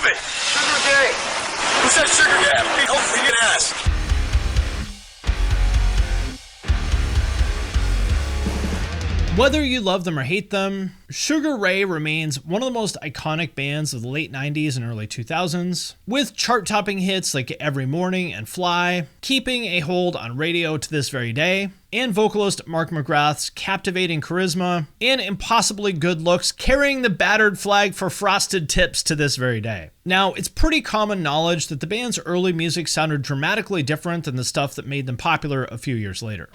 it! Sugar Gay! Who said Sugar Gay? Hopefully you can ask. Whether you love them or hate them, Sugar Ray remains one of the most iconic bands of the late 90s and early 2000s, with chart-topping hits like Every Morning and Fly, keeping a hold on radio to this very day, and vocalist Mark McGrath's captivating charisma and impossibly good looks carrying the battered flag for Frosted Tips to this very day. Now, it's pretty common knowledge that the band's early music sounded dramatically different than the stuff that made them popular a few years later.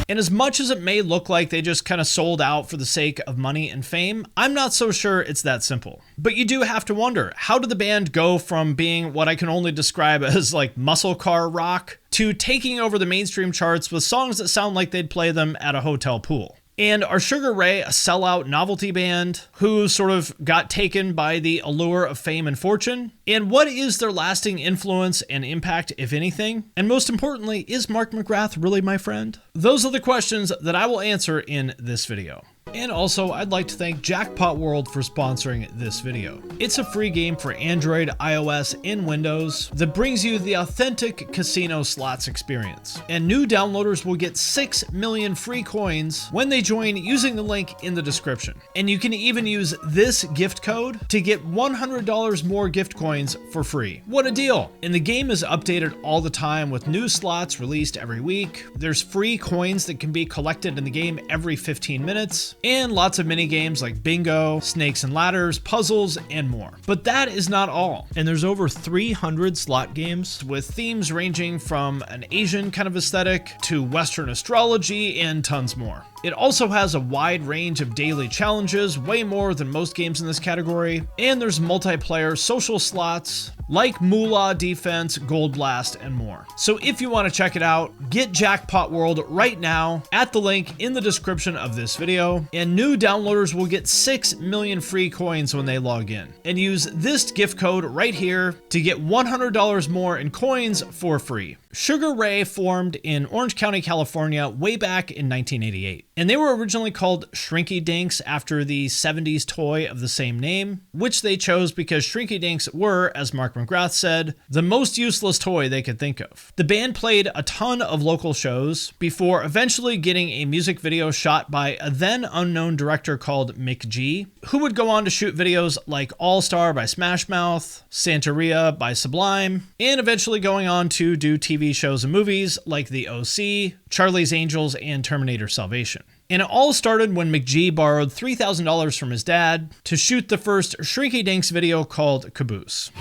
And as much as it may look like they just kind of sold out for the sake of money and fame, I'm not so sure it's that simple. But you do have to wonder, how did the band go from being what I can only describe as like muscle car rock to taking over the mainstream charts with songs that sound like they'd play them at a hotel pool? And are Sugar Ray a sellout novelty band who sort of got taken by the allure of fame and fortune? And what is their lasting influence and impact, if anything? And most importantly, is Mark McGrath really my friend? Those are the questions that I will answer in this video. And also, I'd like to thank Jackpot World for sponsoring this video. It's a free game for Android, iOS, and Windows that brings you the authentic casino slots experience. And new downloaders will get 6 million free coins when they join using the link in the description. And you can even use this gift code to get $100 more gift coins for free. What a deal! And the game is updated all the time with new slots released every week. There's free coins that can be collected in the game every 15 minutes. And lots of mini games like bingo, snakes and ladders, puzzles, and more. But that is not all. And there's over 300 slot games with themes ranging from an Asian kind of aesthetic to Western astrology and tons more. It also has a wide range of daily challenges, way more than most games in this category, and there's multiplayer social slots like Moolah Defense, Gold Blast, and more. So if you want to check it out, get Jackpot World right now at the link in the description of this video, and new downloaders will get 6 million free coins when they log in. And use this gift code right here to get $100 more in coins for free. Sugar Ray formed in Orange County, California way back in 1988. And they were originally called Shrinky Dinx after the 70s toy of the same name, which they chose because Shrinky Dinx were, as Mark McGrath said, the most useless toy they could think of. The band played a ton of local shows before eventually getting a music video shot by a then unknown director called McG, who would go on to shoot videos like All Star by Smash Mouth, Santeria by Sublime, and eventually going on to do TV shows and movies like The OC, Charlie's Angels, and Terminator Salvation. And it all started when McG borrowed $3,000 from his dad to shoot the first Shrinky Dinx video called Caboose.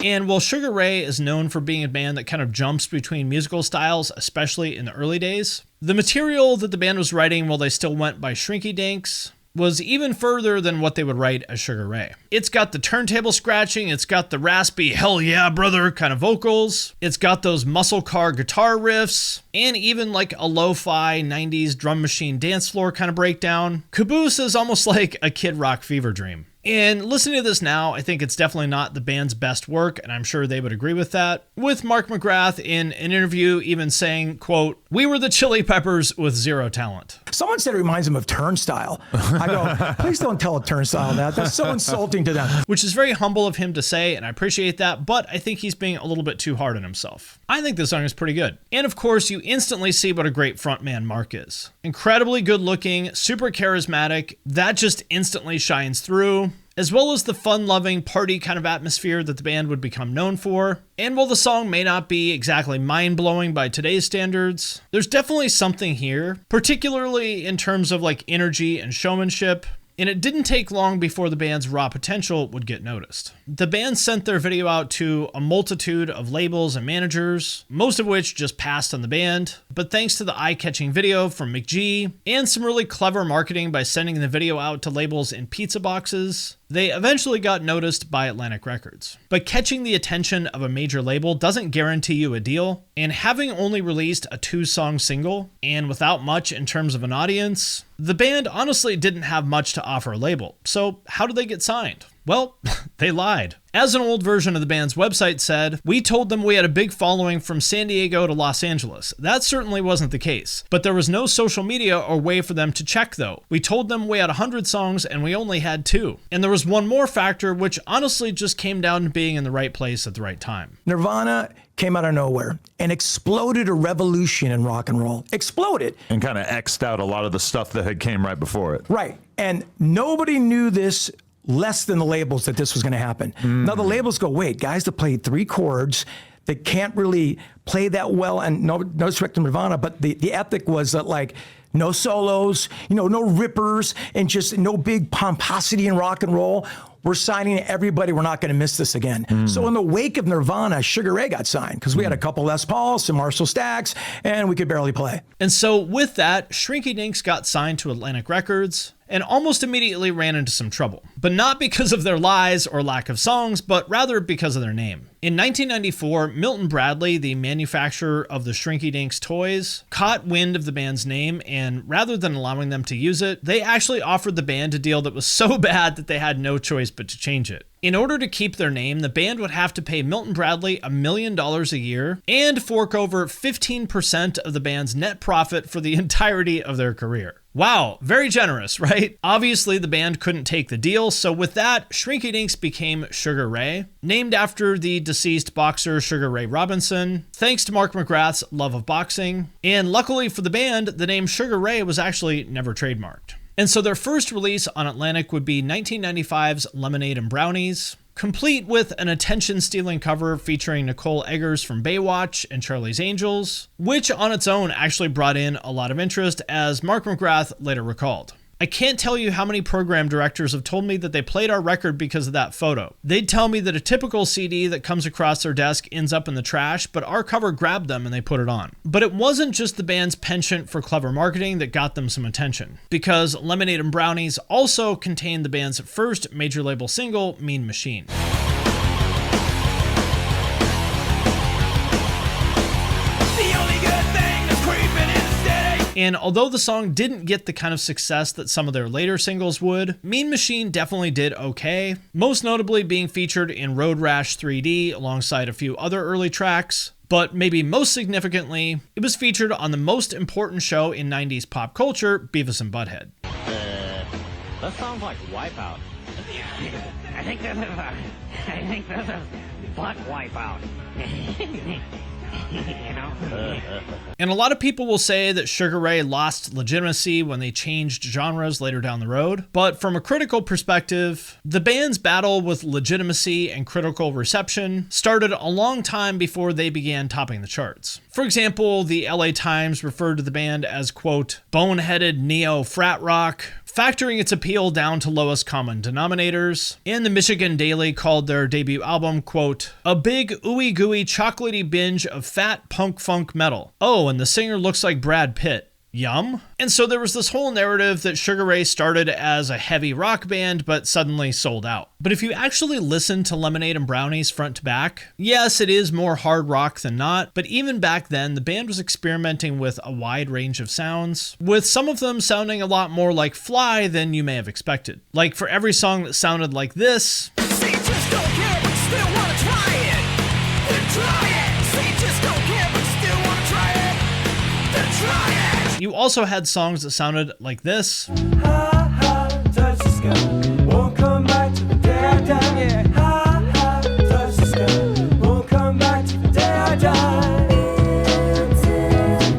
And while Sugar Ray is known for being a band that kind of jumps between musical styles, especially in the early days, the material that the band was writing while they still went by Shrinky Dinx was even further than what they would write as Sugar Ray. It's got the turntable scratching, it's got the raspy hell yeah brother kind of vocals, it's got those muscle car guitar riffs, and even like a lo-fi 90s drum machine dance floor kind of breakdown. Caboose is almost like a Kid Rock fever dream. And listening to this now, I think it's definitely not the band's best work, and I'm sure they would agree with that. With Mark McGrath in an interview even saying, quote, "We were the Chili Peppers with zero talent." Someone said it reminds them of Turnstile. I go, please don't tell a Turnstile that. That's so insulting to them. Which is very humble of him to say, and I appreciate that, but I think he's being a little bit too hard on himself. I think this song is pretty good. And of course, you instantly see what a great frontman Mark is. Incredibly good looking, super charismatic, that just instantly shines through, as well as the fun-loving party kind of atmosphere that the band would become known for. And while the song may not be exactly mind-blowing by today's standards, there's definitely something here, particularly in terms of like energy and showmanship. And it didn't take long before the band's raw potential would get noticed. The band sent their video out to a multitude of labels and managers, most of which just passed on the band. But thanks to the eye-catching video from McG and some really clever marketing by sending the video out to labels in pizza boxes, they eventually got noticed by Atlantic Records. But catching the attention of a major label doesn't guarantee you a deal, and having only released a 2-song single, and without much in terms of an audience, the band honestly didn't have much to offer a label. So how did they get signed? Well, they lied. As an old version of the band's website said, we told them we had a big following from San Diego to Los Angeles. That certainly wasn't the case. But there was no social media or way for them to check though. We told them we had 100 songs and we only had 2. And there was one more factor, which honestly just came down to being in the right place at the right time. Nirvana came out of nowhere and exploded a revolution in rock and roll. Exploded. And kind of X'd out a lot of the stuff that had came right before it. Right. And nobody knew this less than the labels that this was going to happen. Now the labels go, wait, guys that played 3 chords that can't really play that well, and no disrespect to Nirvana, but the ethic was that like no solos, no rippers, and just no big pomposity in rock and roll. We're signing everybody. We're not going to miss this again. So in the wake of Nirvana, Sugar Ray got signed because we had a couple Les Pauls, some Marshall Stacks, and we could barely play. And so with that, Shrinky Dinx got signed to Atlantic Records and almost immediately ran into some trouble. But not because of their lies or lack of songs, but rather because of their name. In 1994, Milton Bradley, the manufacturer of the Shrinky Dinx toys, caught wind of the band's name, and rather than allowing them to use it, they actually offered the band a deal that was so bad that they had no choice but to change it. In order to keep their name, the band would have to pay Milton Bradley $1 million a year and fork over 15% of the band's net profit for the entirety of their career. Wow, very generous, right? Obviously, the band couldn't take the deal, so with that, Shrinky Dinx became Sugar Ray, named after the deceased boxer Sugar Ray Robinson, thanks to Mark McGrath's love of boxing. And luckily for the band, the name Sugar Ray was actually never trademarked. And so their first release on Atlantic would be 1995's Lemonade and Brownies, complete with an attention-stealing cover featuring Nicole Eggers from Baywatch and Charlie's Angels, which on its own actually brought in a lot of interest, as Mark McGrath later recalled. I can't tell you how many program directors have told me that they played our record because of that photo. They'd tell me that a typical CD that comes across their desk ends up in the trash, but our cover grabbed them and they put it on. But it wasn't just the band's penchant for clever marketing that got them some attention, because Lemonade and Brownies also contained the band's first major label single, Mean Machine. And although the song didn't get the kind of success that some of their later singles would, Mean Machine definitely did okay, most notably being featured in Road Rash 3D alongside a few other early tracks. But maybe most significantly, it was featured on the most important show in 90s pop culture, Beavis and Butthead. That sounds like Wipeout. I think this is butt Wipeout. And a lot of people will say that Sugar Ray lost legitimacy when they changed genres later down the road, but from a critical perspective, the band's battle with legitimacy and critical reception started a long time before they began topping the charts. For example, the LA Times referred to the band as, quote, boneheaded neo-frat rock, factoring its appeal down to lowest common denominators, and the Michigan Daily called their debut album, quote, a big ooey-gooey chocolatey binge of fat punk funk metal. Oh, and the singer looks like Brad Pitt. Yum. And so there was this whole narrative that Sugar Ray started as a heavy rock band, but suddenly sold out. But if you actually listen to Lemonade and Brownies front to back, yes, it is more hard rock than not, but even back then, the band was experimenting with a wide range of sounds, with some of them sounding a lot more like Fly than you may have expected. Like for every song that sounded like this, See, just don't care, but still wanna try it. Then try it. See, just don't care, but still wanna try it. Then try it. you also had songs that sounded like this. Touch the sky, won't come back to the day I die. Yeah. Touch the sky, won't come back to the day I die.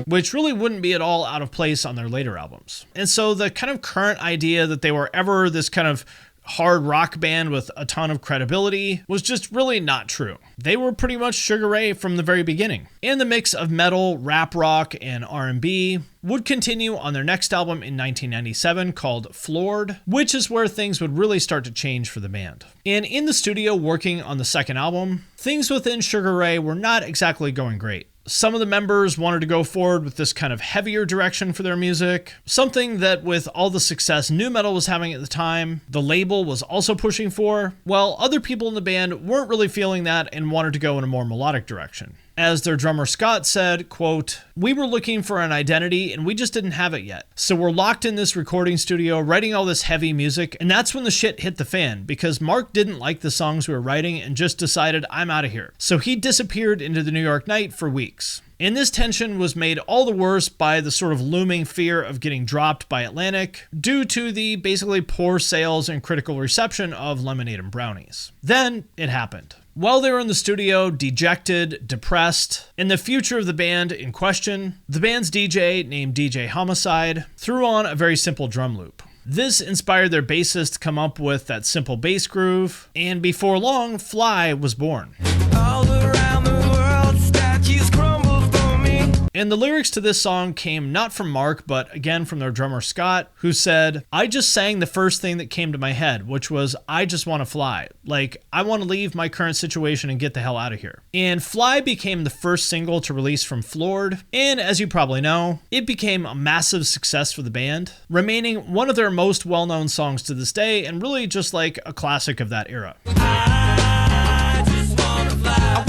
Which really wouldn't be at all out of place on their later albums. And so the kind of current idea that they were ever this kind of hard rock band with a ton of credibility was just really not true. They were pretty much Sugar Ray from the very beginning. And the mix of metal, rap rock, and R&B would continue on their next album in 1997 called Floored, which is where things would really start to change for the band. And in the studio working on the second album, things within Sugar Ray were not exactly going great. Some of the members wanted to go forward with this kind of heavier direction for their music, something that with all the success nu metal was having at the time, the label was also pushing for, while other people in the band weren't really feeling that and wanted to go in a more melodic direction. as their drummer Scott said, quote, "We were looking for an identity and we just didn't have it yet. So we're locked in this recording studio writing all this heavy music, and that's when the shit hit the fan because Mark didn't like the songs we were writing and just decided I'm out of here. So he disappeared into the New York night for weeks." And this tension was made all the worse by the sort of looming fear of getting dropped by Atlantic due to the basically poor sales and critical reception of Lemonade and Brownies. Then it happened. While they were in the studio, dejected, depressed, and the future of the band in question, the band's DJ, named DJ Homicide, threw on a very simple drum loop. This inspired their bassist to come up with that simple bass groove, and before long, Fly was born. All around the world, statues crumble for me. And the lyrics to this song came not from Mark, but again from their drummer Scott, who said, "I just sang the first thing that came to my head, which was, I just want to fly. Like, I want to leave my current situation and get the hell out of here." And Fly became the first single to release from Floored, and as you probably know, it became a massive success for the band, remaining one of their most well-known songs to this day, and really just like a classic of that era. I just wanna fly.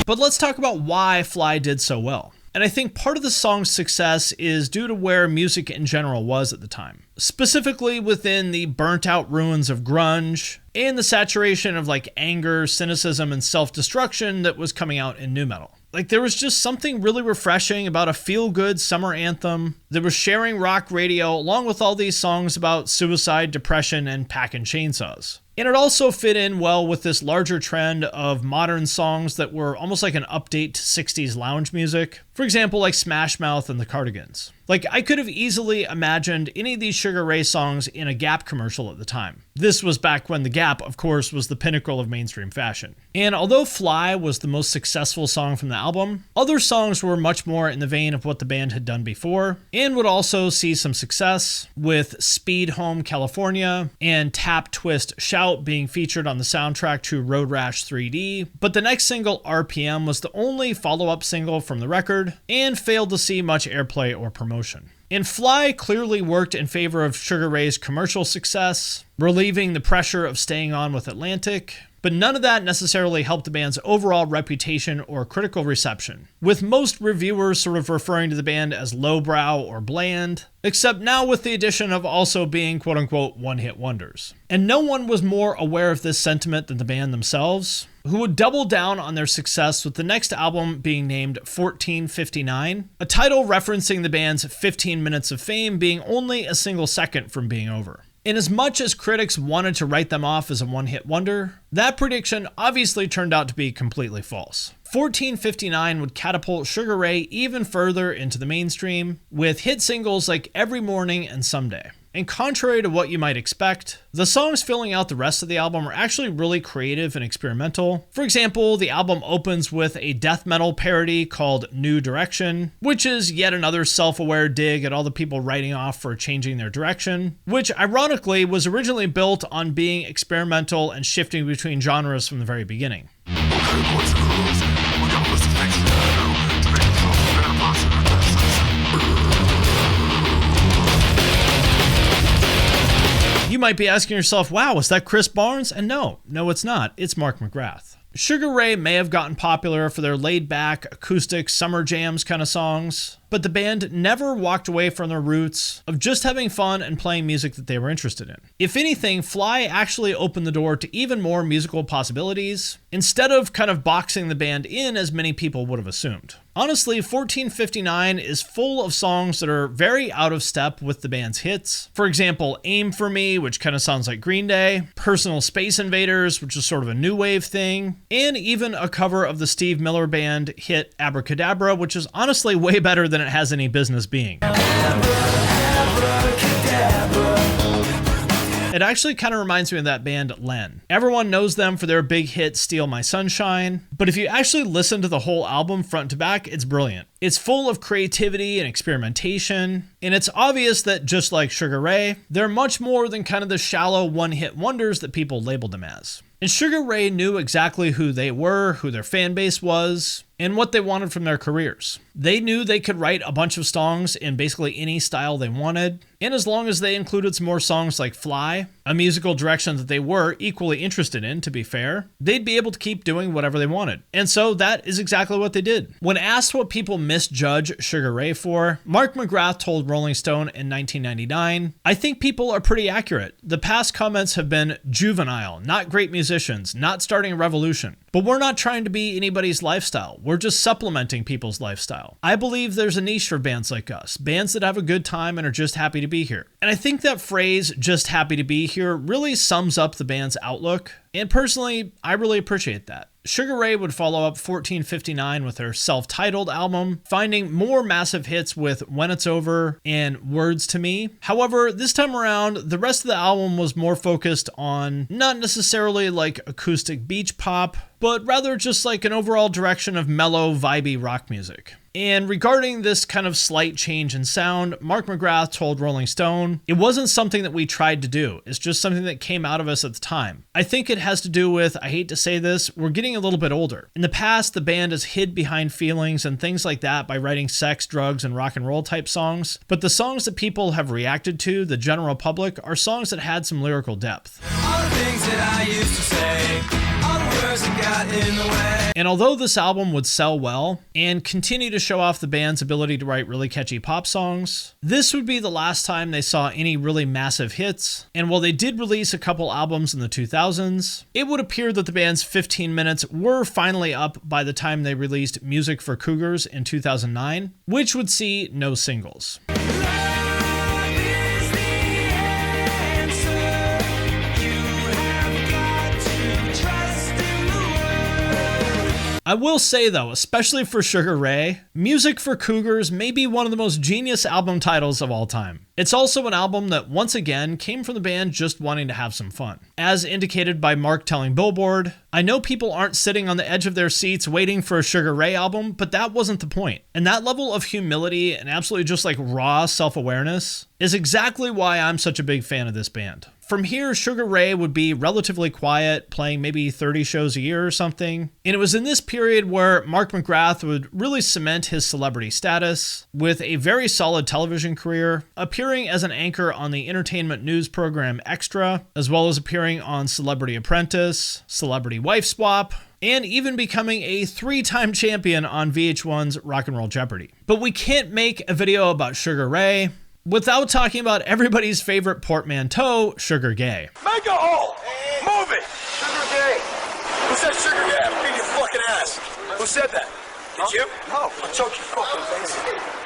But let's talk about why Fly did so well. And I think part of the song's success is due to where music in general was at the time. Specifically within the burnt out ruins of grunge and the saturation of like anger, cynicism, and self-destruction that was coming out in nu metal. Like there was just something really refreshing about a feel-good summer anthem that was sharing rock radio along with all these songs about suicide, depression, and packing chainsaws. And it also fit in well with this larger trend of modern songs that were almost like an update to 60s lounge music. For example, like Smash Mouth and the Cardigans. Like I could have easily imagined any of these Sugar Ray songs in a Gap commercial at the time. This was back when the Gap, of course, was the pinnacle of mainstream fashion. And although Fly was the most successful song from the album, other songs were much more in the vein of what the band had done before, and would also see some success, with Speed Home California and Tap Twist Shout being featured on the soundtrack to Road Rash 3D. But the next single, RPM, was the only follow-up single from the record, and failed to see much airplay or promotion. And Fly clearly worked in favor of Sugar Ray's commercial success, relieving the pressure of staying on with Atlantic, but none of that necessarily helped the band's overall reputation or critical reception, with most reviewers sort of referring to the band as lowbrow or bland, except now with the addition of also being quote-unquote one-hit wonders. And no one was more aware of this sentiment than the band themselves, who would double down on their success with the next album being named 1459, a title referencing the band's 15 minutes of fame being only a single second from being over. And as much as critics wanted to write them off as a one-hit wonder, that prediction obviously turned out to be completely false. 1459 would catapult Sugar Ray even further into the mainstream, with hit singles like Every Morning and Someday. And contrary to what you might expect, the songs filling out the rest of the album are actually really creative and experimental. For example, the album opens with a death metal parody called New Direction, which is yet another self-aware dig at all the people writing off for changing their direction, which ironically was originally built on being experimental and shifting between genres from the very beginning. You might be asking yourself, wow, is that Chris Barnes? And no, it's not. It's Mark McGrath. Sugar Ray may have gotten popular for their laid-back, acoustic, summer jams kind of songs, but the band never walked away from their roots of just having fun and playing music that they were interested in. If anything, Fly actually opened the door to even more musical possibilities, instead of kind of boxing the band in as many people would have assumed. Honestly, 1459 is full of songs that are very out of step with the band's hits. For example, Aim For Me, which kind of sounds like Green Day, Personal Space Invaders, which is sort of a new wave thing, and even a cover of the Steve Miller Band hit Abracadabra, which is honestly way better than it has any business being. It actually kind of reminds me of that band Len. Everyone knows them for their big hit Steal My Sunshine, but if you actually listen to the whole album front to back, it's brilliant. It's full of creativity and experimentation, and it's obvious that just like Sugar Ray, they're much more than kind of the shallow one-hit wonders that people labeled them as. And Sugar Ray knew exactly who they were, who their fan base was, and what they wanted from their careers. They knew they could write a bunch of songs in basically any style they wanted, and as long as they included some more songs like Fly, a musical direction that they were equally interested in, to be fair, they'd be able to keep doing whatever they wanted. And so that is exactly what they did. When asked what people misjudge Sugar Ray for, Mark McGrath told Rolling Stone in 1999, "I think people are pretty accurate. The past comments have been juvenile, not great musicians, not starting a revolution. But we're not trying to be anybody's lifestyle. We're just supplementing people's lifestyle. I believe there's a niche for bands like us, bands that have a good time and are just happy to be here." And I think that phrase, "just happy to be here," really sums up the band's outlook. And personally, I really appreciate that. Sugar Ray would follow up 1459 with her self-titled album, finding more massive hits with When It's Over and Words to Me. However, this time around, the rest of the album was more focused on not necessarily like acoustic beach pop, but rather just like an overall direction of mellow, vibey rock music. And regarding this kind of slight change in sound, Mark McGrath told Rolling Stone, "It wasn't something that we tried to do. It's just something that came out of us at the time. I think it has to do with, I hate to say this, we're getting a little bit older. In the past, the band has hid behind feelings and things like that by writing sex, drugs, and rock and roll type songs. But the songs that people have reacted to, the general public, are songs that had some lyrical depth." All the things that I used to say, all the words that got in the way. And although this album would sell well and continue to show off the band's ability to write really catchy pop songs, this would be the last time they saw any really massive hits. And while they did release a couple albums in the 2000s, it would appear that the band's 15 minutes were finally up by the time they released Music for Cougars in 2009, which would see no singles. I will say though, especially for Sugar Ray, Music for Cougars may be one of the most genius album titles of all time. It's also an album that once again came from the band just wanting to have some fun. As indicated by Mark telling Billboard, "I know people aren't sitting on the edge of their seats waiting for a Sugar Ray album, but that wasn't the point." And that level of humility and absolutely just like raw self-awareness is exactly why I'm such a big fan of this band. From here, Sugar Ray would be relatively quiet, playing maybe 30 shows a year or something. And it was in this period where Mark McGrath would really cement his celebrity status with a very solid television career, appearing as an anchor on the entertainment news program Extra, as well as appearing on Celebrity Apprentice, Celebrity Wife Swap, and even becoming a 3-time champion on VH1's Rock and Roll Jeopardy. But we can't make a video about Sugar Ray without talking about everybody's favorite portmanteau, Sugar Gay. Make a hole! Move it! Sugar Gay! Who said Sugar Gay? I'm beating your fucking ass. Who said that? Did you? No. I'll choke your fucking face.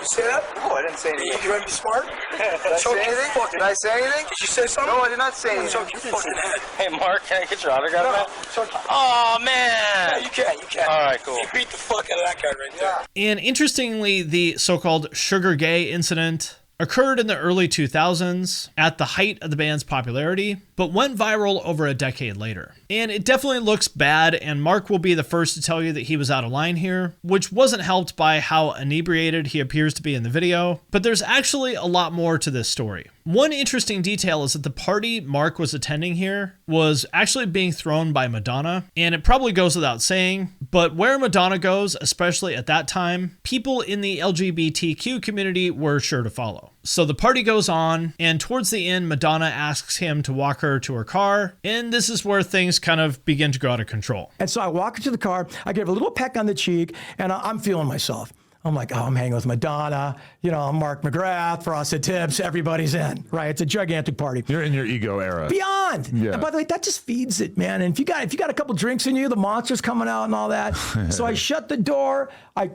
You say that? No, I didn't say anything. You ready to be smart? Did I say anything? Did I say anything? Did you say something? No, I did not say anything. I'll choke your fucking head. Hey, Mark, can I get your autograph? No, choke you. Oh, man. Yeah, you can. All right, cool. You beat the fuck out of that guy right there. And interestingly, the so-called Sugar Gay incident occurred in the early 2000s at the height of the band's popularity, but went viral over a decade later. And it definitely looks bad, and Mark will be the first to tell you that he was out of line here, which wasn't helped by how inebriated he appears to be in the video, but there's actually a lot more to this story. One interesting detail is that the party Mark was attending here was actually being thrown by Madonna, and it probably goes without saying, but where Madonna goes, especially at that time, people in the LGBTQ community were sure to follow. So the party goes on, and towards the end, Madonna asks him to walk her to her car, and this is where things kind of begin to go out of control. And so I walk into the car, I give a little peck on the cheek, and I'm feeling myself. I'm like, oh, I'm hanging with Madonna, I'm Mark McGrath, Frosted Tips, everybody's in, right? It's a gigantic party. You're in your ego era. Beyond. Yeah. And by the way, that just feeds it, man. And if you got a couple drinks in you, the monster's coming out and all that. So I shut the door. I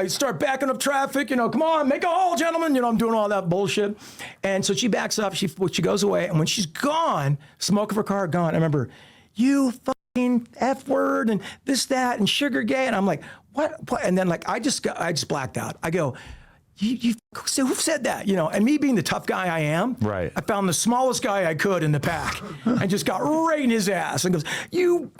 start backing up traffic. Come on, make a hole, gentlemen. I'm doing all that bullshit. And so she backs up. She goes away. And when she's gone, smoke of her car gone. I remember, you fucking F word and this, that, and Sugar Gay. And I'm like, what? And then I just blacked out. I go, who said that? And me being the tough guy I am, right? I found the smallest guy I could in the pack and just got right in his ass and goes, you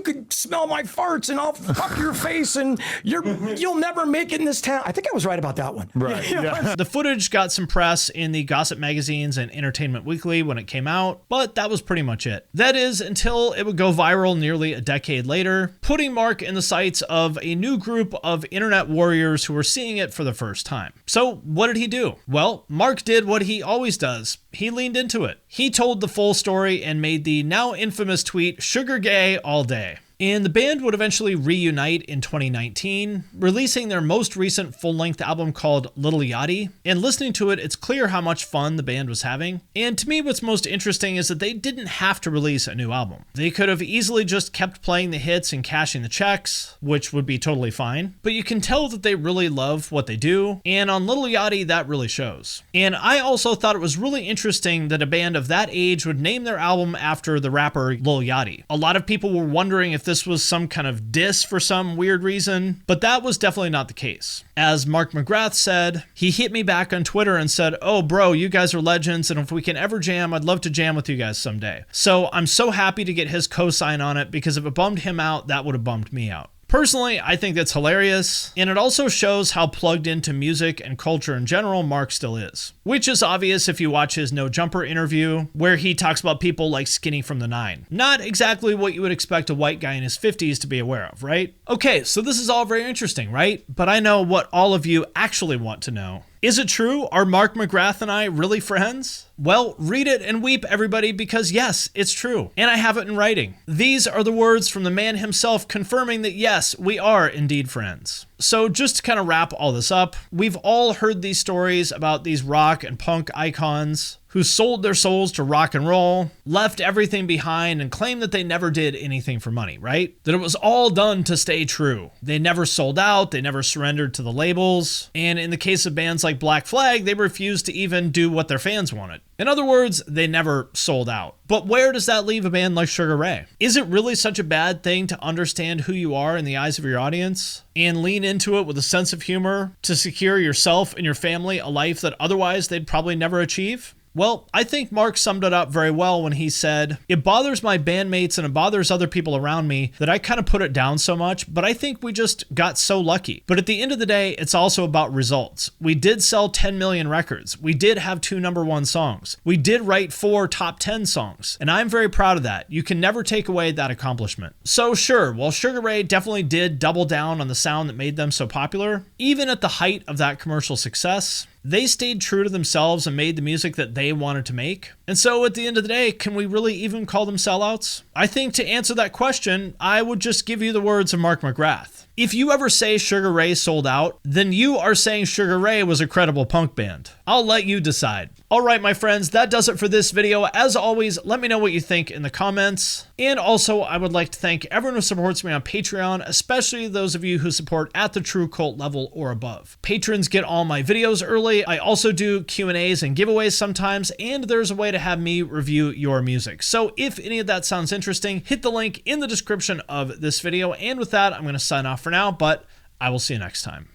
could smell my farts and I'll fuck your face and you'll never make it in this town. I think I was right about that one. Right. Yeah. The footage got some press in the gossip magazines and Entertainment Weekly when it came out, but that was pretty much it. That is until it would go viral nearly a decade later, putting Mark in the sights of a new group of internet warriors who were seeing it for the first time. time. So what did he do? Well, Mark did what he always does. He leaned into it. He told the full story and made the now infamous tweet, "Sugar gay all day." And the band would eventually reunite in 2019, releasing their most recent full-length album called Little Yachty. And listening to it, it's clear how much fun the band was having. And to me, what's most interesting is that they didn't have to release a new album. They could have easily just kept playing the hits and cashing the checks, which would be totally fine. But you can tell that they really love what they do, and on Little Yachty, that really shows. And I also thought it was really interesting that a band of that age would name their album after the rapper Lil Yachty. A lot of people were wondering if this was some kind of diss for some weird reason, but that was definitely not the case. As Mark McGrath said, he hit me back on Twitter and said, "Oh bro, you guys are legends, and if we can ever jam, I'd love to jam with you guys someday." So I'm so happy to get his cosign on it, because if it bummed him out, that would have bummed me out. Personally, I think that's hilarious, and it also shows how plugged into music and culture in general Mark still is. Which is obvious if you watch his No Jumper interview, where he talks about people like Skinny from the Nine. Not exactly what you would expect a white guy in his 50s to be aware of, right? Okay, so this is all very interesting, right? But I know what all of you actually want to know. Is it true? Are Mark McGrath and I really friends? Well, read it and weep, everybody, because yes, it's true. And I have it in writing. These are the words from the man himself confirming that yes, we are indeed friends. So just to kind of wrap all this up, we've all heard these stories about these rock and punk icons who sold their souls to rock and roll, left everything behind, and claimed that they never did anything for money, right? That it was all done to stay true. They never sold out, they never surrendered to the labels, and in the case of bands like Black Flag, they refused to even do what their fans wanted. In other words, they never sold out. But where does that leave a band like Sugar Ray? Is it really such a bad thing to understand who you are in the eyes of your audience and lean into it with a sense of humor to secure yourself and your family a life that otherwise they'd probably never achieve? Well, I think Mark summed it up very well when he said, "It bothers my bandmates and it bothers other people around me that I kind of put it down so much, but I think we just got so lucky. But at the end of the day, it's also about results. We did sell 10 million records. We did have 2 #1 songs. We did write 4 top 10 songs. And I'm very proud of that. You can never take away that accomplishment." So sure, while Sugar Ray definitely did double down on the sound that made them so popular, even at the height of that commercial success, they stayed true to themselves and made the music that they wanted to make. And so at the end of the day, can we really even call them sellouts? I think to answer that question, I would just give you the words of Mark McGrath. If you ever say Sugar Ray sold out, then you are saying Sugar Ray was a credible punk band. I'll let you decide. All right, my friends, that does it for this video. As always, let me know what you think in the comments. And also, I would like to thank everyone who supports me on Patreon, especially those of you who support at the True Cult level or above. Patrons get all my videos early. I also do Q&As and giveaways sometimes, and there's a way to have me review your music. So if any of that sounds interesting, hit the link in the description of this video. And with that, I'm going to sign off for now, but I will see you next time.